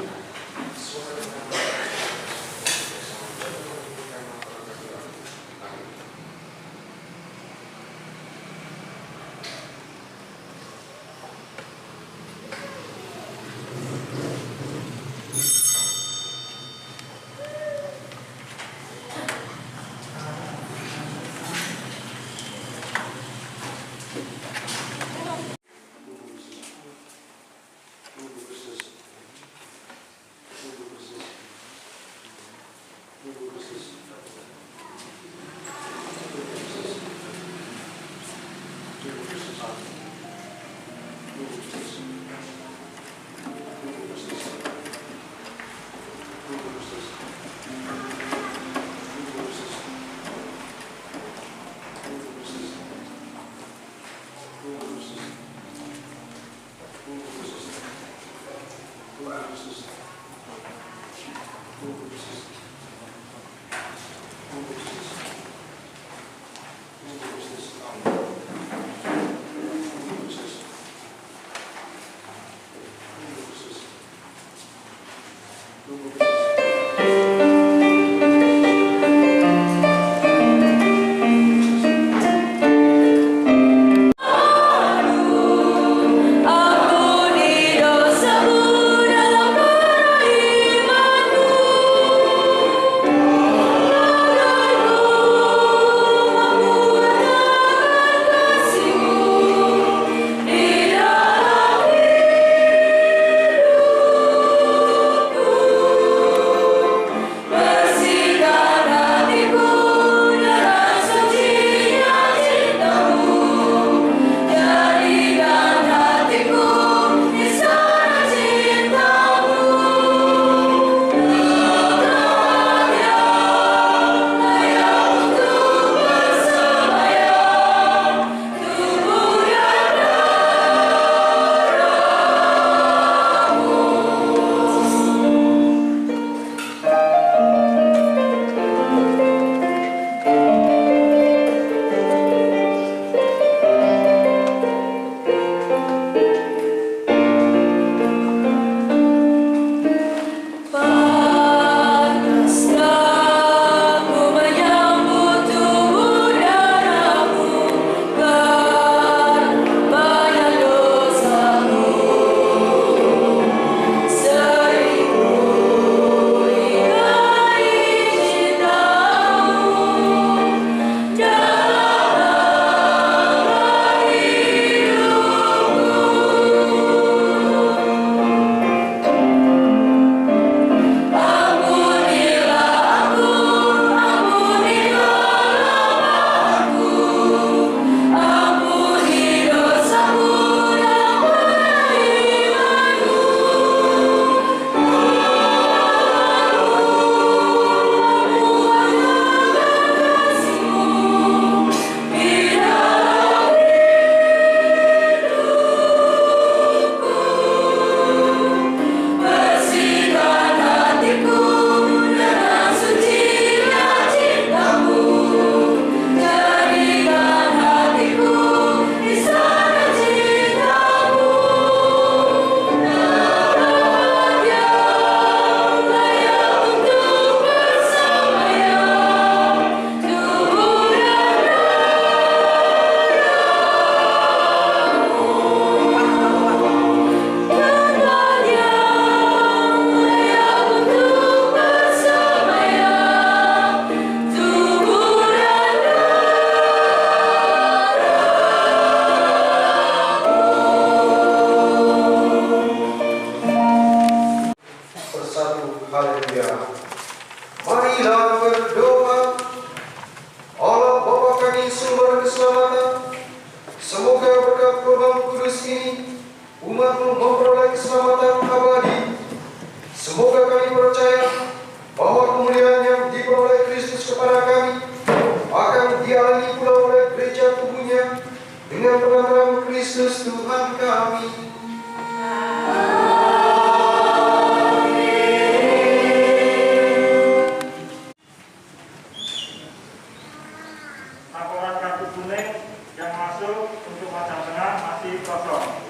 laporan kartu kuning yang masuk untuk Majang Tengah masih kosong.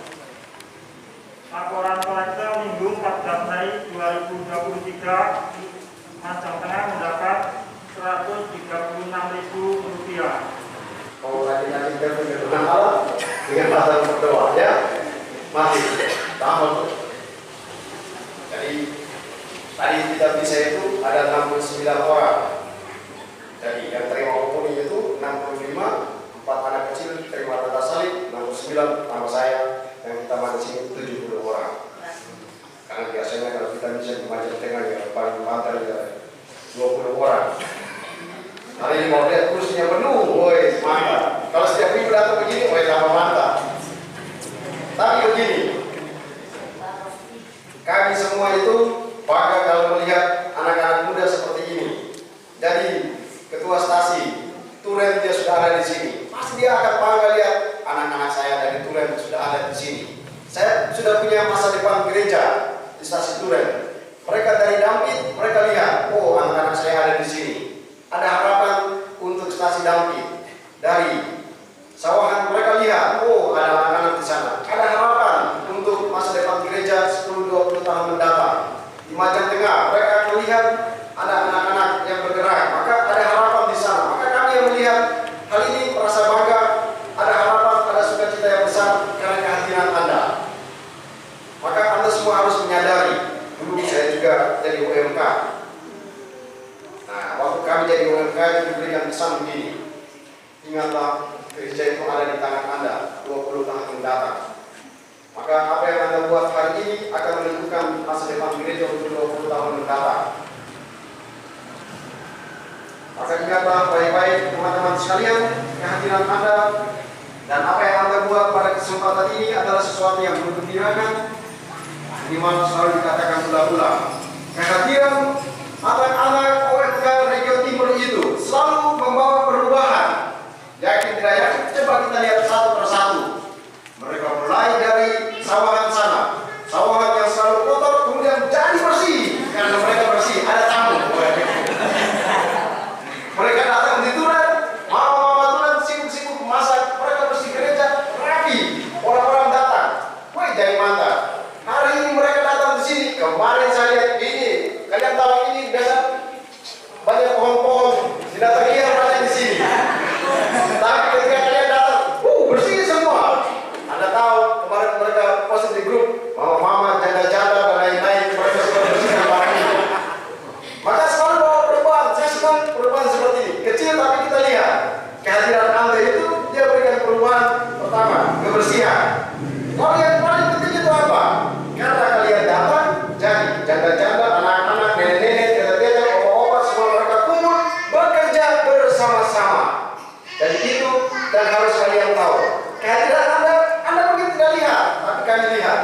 Laporan kolektor Minggu 14 Mei 2023, Majang Tengah mendapat Rp136.000. Kalau lagi kita dengan alat dengan pasal berdoa ya masih sama. Jadi tadi kita bisa itu ada 69 orang. Jadi yang terima mumpuni itu 65, 4 anak kecil terima tanda salib, 69 sama saya yang kita di sini 70 orang. Karena biasanya kalau kita bisa di Majang Tengah ya paling banter ya 20 orang. Hari ini mau lihat kursinya penuh, woi mantap. Kalau setiap minggu datang begini, woi tambah mantap. Tapi begini, kami semua itu bangga kalau melihat anak-anak muda seperti ini. Jadi ketua stasi Turen dia sudah ada di sini. Pasti dia akan bangga lihat anak-anak saya dari Turen sudah ada di sini. Saya sudah punya masa depan gereja di stasi Turen. Mereka dari Dampit, mereka lihat, oh anak-anak saya ada di sini. Ada harapan untuk stasi Dampit. Dari Sawahan mereka lihat, oh ada anak-anak di sana. Ada harapan untuk masa depan gereja 10-20 tahun mendatang. Di Majang Tengah mereka akan lihat ada anak-anak yang bergerak, maka ada harapan di sana. Maka kami yang melihat hal ini merasa bangga. Ada harapan, ada sukacita yang besar karena kehadiran Anda. Maka Anda semua harus menyadari. Dulu saya juga jadi UMK. Nah, waktu kami jadi UMK itu diberikan pesan begini. Ingatlah, gereja itu ada di tangan Anda 20 tahun mendatang. Maka apa yang Anda buat hari ini akan menentukan masa depan gereja untuk 20 tahun mendatang. Maka ingatlah baik-baik teman-teman sekalian, kehadiran Anda dan apa yang Anda buat pada kesempatan ini adalah sesuatu yang bergembirakan. Minimal selalu dikatakan ulang-ulang. Kehadiran anak-anak OMK Region Timur itu selalu membawa perubahan. Yakin tidak yakin? Coba kita lihat satu persatu. Mereka mulai dari sawahan sana, sawahan yang selalu kotor kemudian jadi bersih karena mereka bersih. Ada tamu. Mereka datang di Turen, mama-mama Turen sibuk-sibuk masak. Mereka bersih gereja rapi. Orang-orang datang. Woi jadi mantap. Hari ini mereka datang di sini. Kemarin saya lihat ini. Kalian tahu ini biasa banyak pohon-pohon. Binatang liar ada di sini. Tapi ketika kalian datang, bersih semua. Anda tahu kemarin mereka post di grup, mama-mama, janda-janda dan lain-lain. Mereka sudah bersihkan barang itu. Maka selalu bawa perubahan. Saya senang perubahan seperti ini. Kecil tapi kita lihat kehadiran Anda itu dia berikan perubahan. Pertama, kebersihan. Kalau yang paling penting itu apa? Karena kalian datang, jadi janda-janda, anak-anak, nenek-nenek, tete-tete, opa-opa, semua mereka kumpul bekerja bersama-sama. Dan itu dan harus kalian tahu. Kehadiran Anda mungkin tidak lihat, tapi kami lihat.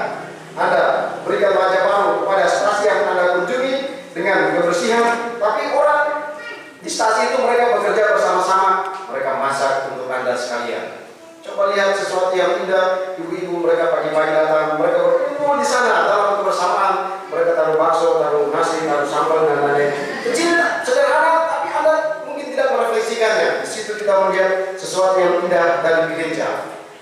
Anda berikan wajah baru kepada stasi yang Anda kunjungi dengan kebersihan. Tapi orang di stasi itu mereka bekerja bersama-sama. Mereka masak untuk Anda sekalian. Coba lihat sesuatu yang indah. Ibu-ibu mereka pagi-pagi datang, mereka berkumpul di sana dalam kebersamaan. Mereka taruh bakso, taruh nasi, taruh sambal dan lain-lain. Kecil, sederhana, tapi Anda mungkin tidak merefleksikannya. Di situ kita melihat sesuatu yang indah dari gereja.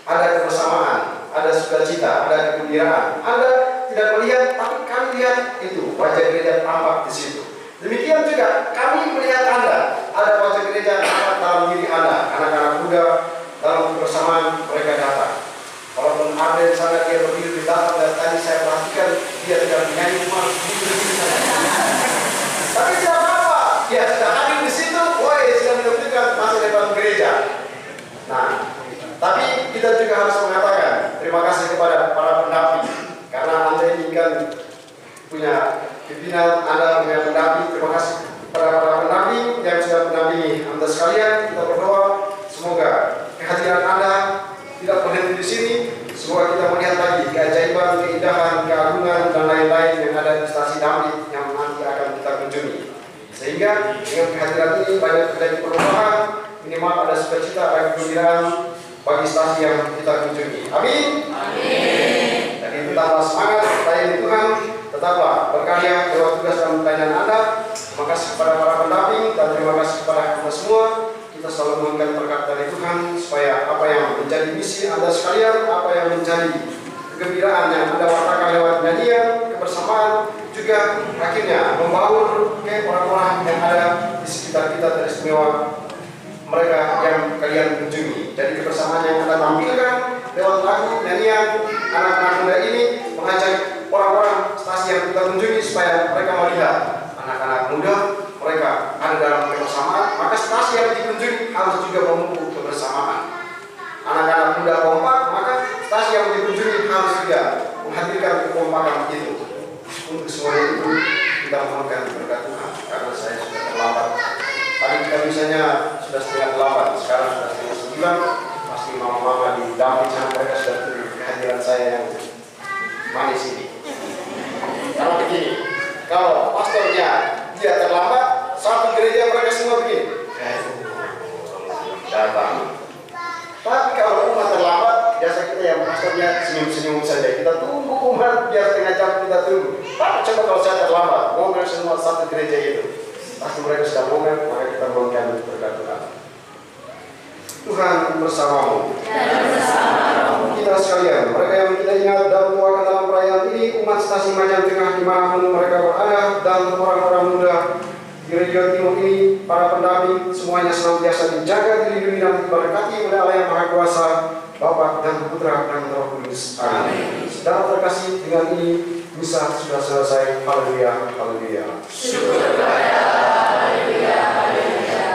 Ada kebersamaan, ada sukacita, ada kegembiraan. Anda tidak melihat, tapi kami lihat itu wajah gereja tampak di situ. Demikian juga kami melihat Anda, ada wajah gereja tampak dalam diri Anda, anak-anak muda. Dalam kebersamaan mereka datang. Walaupun ada yang sana dia berdiri di belakang dan tadi saya perhatikan dia tidak menyanyi cuma tapi tidak apa-apa. Dia sudah hadir di situ. Woi, sudah menentukan masa depan gereja. Nah, tapi kita juga harus mengatakan terima kasih kepada para pendamping karena Anda ini kan punya pimpinan, Anda punya pendamping. Terima kasih kepada para pendamping yang sudah mendampingi Anda sekalian. Kita berdoa semoga kehadiran Anda tidak berhenti di sini. Semoga kita melihat lagi keajaiban, keindahan, keagungan dan lain-lain yang ada di stasi Dampit yang nanti akan kita kunjungi. Sehingga dengan kehadiran ini banyak terjadi perubahan, minimal ada sukacita, ada kegembiraan bagi stasi yang kita kunjungi. Amin. Amin. Dan itu tambah semangat melayani Tuhan. Tetaplah berkarya lewat tugas dan pelayanan Anda. Terima kasih kepada para pendamping dan terima kasih kepada Anda semua. kita selalu memohonkan berkat dari Tuhan supaya apa yang menjadi misi Anda sekalian, apa yang menjadi kegembiraan yang Anda wartakan lewat nyanyian, kebersamaan, juga akhirnya membaur ke orang-orang yang ada di sekitar kita teristimewa, mereka yang kalian kunjungi. Jadi kebersamaan yang Anda tampilkan lewat lagu, nyanyian, anak-anak muda ini mengajak orang-orang stasi yang kita kunjungi supaya mereka melihat anak-anak muda mereka ada dalam kebersamaan, maka stasi yang dikunjungi harus juga memupuk kebersamaan. Anak-anak muda kompak, maka stasi yang dikunjungi harus juga menghadirkan kekompakan itu. Untuk semua itu kita mohonkan berkat Tuhan, karena saya sudah terlambat. Tadi kita misalnya sudah 8:30, sekarang sudah 9:30. Pasti mama-mama di damping sana mereka sudah tunggu kehadiran saya yang manis ini. Kalau begini, kalau pastornya dia terlambat, satu gereja mereka semua begini. Datang. Tapi kalau umat terlambat, biasa kita yang pastornya senyum-senyum saja. Kita tunggu umat biar setengah jam kita tunggu. Tapi coba kalau saya terlambat, ngomel semua satu gereja itu. Pasti mereka sudah ngomel, maka kita mohonkan berkat Tuhan. Tuhan bersamamu. Kita sekalian, mereka yang kita ingat dan tuakan dalam perayaan ini, umat stasi Majan Tengah dimanapun mereka berada, dan orang-orang muda di region timur ini, para pendamping, semuanya senantiasa dijaga, dilindungi dan diberkati oleh Allah yang Maha Kuasa, Bapa dan Putra dan Roh Kudus. Amin. Saudara terkasih, dengan ini misa sudah selesai. Haleluya, haleluya. Syukur kepada haleluya, haleluya.